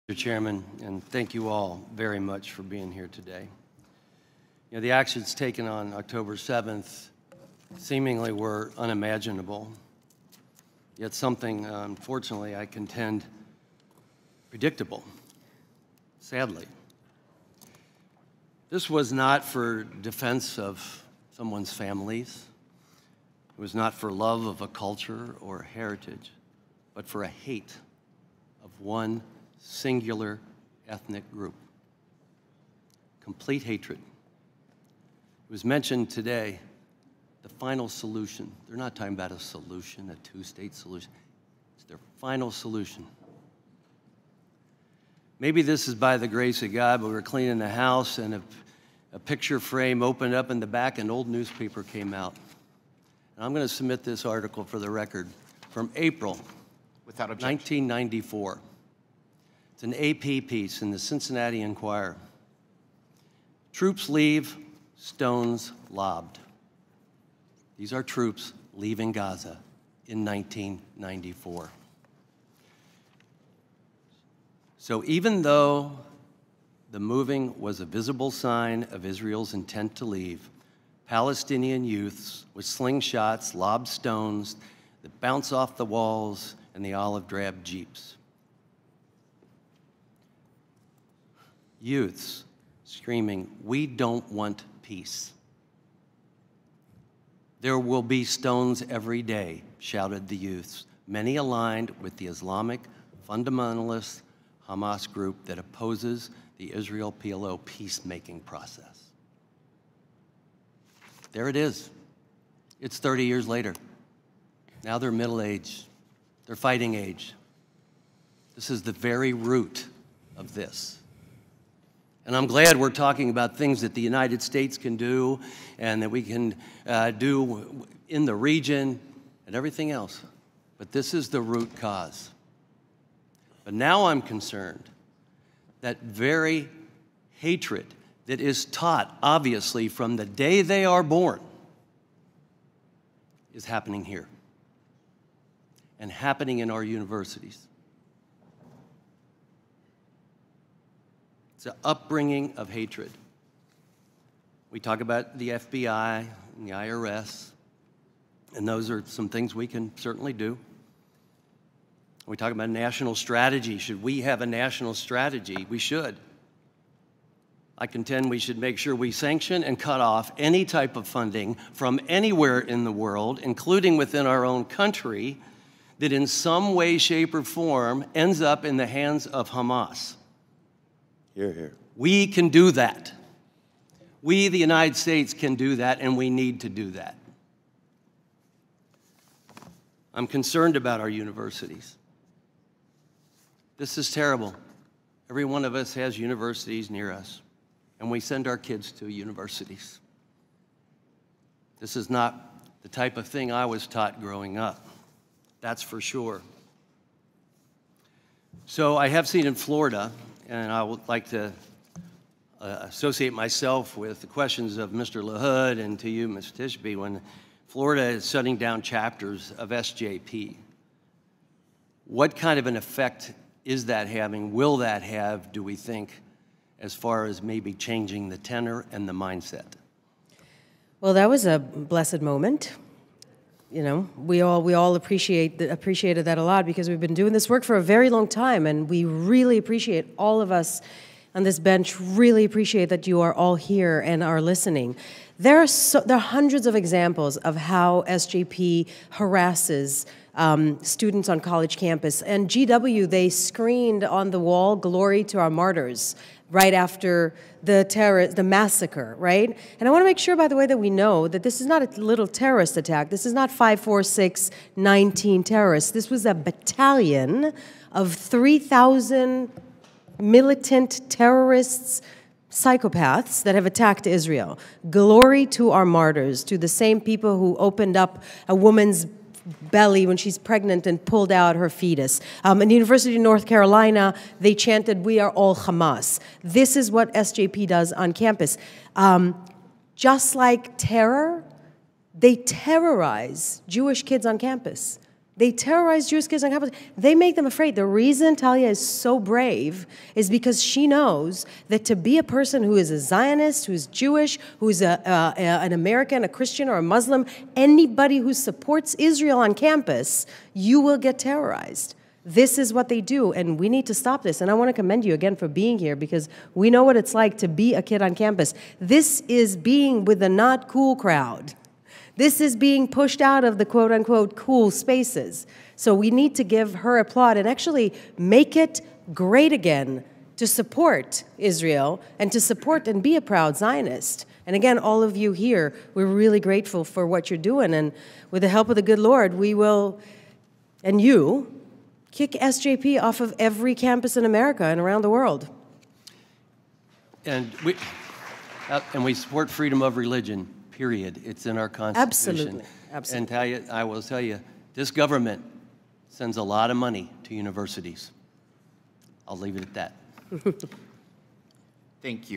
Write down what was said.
Mr. Chairman, and thank you all very much for being here today. You know, the actions taken on October 7th seemingly were unimaginable, yet something, unfortunately, I contend, predictable, sadly. This was not for defense of someone's families. It was not for love of a culture or heritage, but for a hate of one singular ethnic group. Complete hatred. It was mentioned today, the final solution. They're not talking about a solution, a two-state solution. It's their final solution. Maybe this is by the grace of God, but we're cleaning the house and a picture frame opened up in the back, an old newspaper came out. And I'm going to submit this article for the record from April without objection. 1994. It's an AP piece in the Cincinnati Enquirer. Troops leave, stones lobbed. These are troops leaving Gaza in 1994. So even though the moving was a visible sign of Israel's intent to leave, Palestinian youths with slingshots lobbed stones that bounce off the walls and the olive-drab jeeps. Youths screaming, "We don't want peace." "There will be stones every day," shouted the youths, many aligned with the Islamic fundamentalist Hamas group that opposes the Israel-PLO peacemaking process. There it is. It's 30 years later. Now they're middle-aged. They're fighting age. This is the very root of this. And I'm glad we're talking about things that the United States can do and that we can do in the region and everything else. But this is the root cause. But now I'm concerned that very hatred that is taught, obviously, from the day they are born is happening here and happening in our universities. It's an upbringing of hatred. We talk about the FBI and the IRS, and those are some things we can certainly do. We talk about national strategy. Should we have a national strategy? We should. I contend we should make sure we sanction and cut off any type of funding from anywhere in the world, including within our own country, that in some way, shape, or form ends up in the hands of Hamas. Hear, hear. We can do that. We, the United States, can do that, and we need to do that. I'm concerned about our universities. This is terrible. Every one of us has universities near us, and we send our kids to universities. This is not the type of thing I was taught growing up. That's for sure. So I have seen in Florida, and I would like to associate myself with the questions of Mr. LaHood and to you, Ms. Tishby, when Florida is shutting down chapters of SJP. What kind of an effect is that having? Will that have, do we think, as far as maybe changing the tenor and the mindset? Well, that was a blessed moment. You know, we all appreciated that a lot because we've been doing this work for a very long time, and we really appreciate, all of us on this bench really appreciate that you are all here and are listening. There are hundreds of examples of how SJP harasses students on college campus. And GW, they screened on the wall, "Glory to our martyrs," right after the massacre, right? And I want to make sure, by the way, that we know that this is not a little terrorist attack. This is not 5, 4, 6, 19 terrorists. This was a battalion of 3,000 militant terrorists, psychopaths that have attacked Israel. Glory to our martyrs, to the same people who opened up a woman's belly when she's pregnant and pulled out her fetus. In the University of North Carolina, they chanted, "We are all Hamas." This is what SJP does on campus. Just like terror, they terrorize Jewish kids on campus. They terrorize Jewish kids on campus. They make them afraid. The reason Talia is so brave is because she knows that to be a person who is a Zionist, who's Jewish, who's an American, a Christian, or a Muslim, anybody who supports Israel on campus, you will get terrorized. This is what they do, and we need to stop this. And I want to commend you again for being here, because we know what it's like to be a kid on campus. This is being with the not cool crowd. This is being pushed out of the quote-unquote cool spaces. So we need to give her applaud and actually make it great again to support Israel and to support and be a proud Zionist. And again, all of you here, we're really grateful for what you're doing. And with the help of the good Lord, we will, and you, kick SJP off of every campus in America and around the world. And we support freedom of religion. Period. It's in our Constitution. Absolutely. Absolutely. And I will tell you, this government sends a lot of money to universities. I'll leave it at that. Thank you.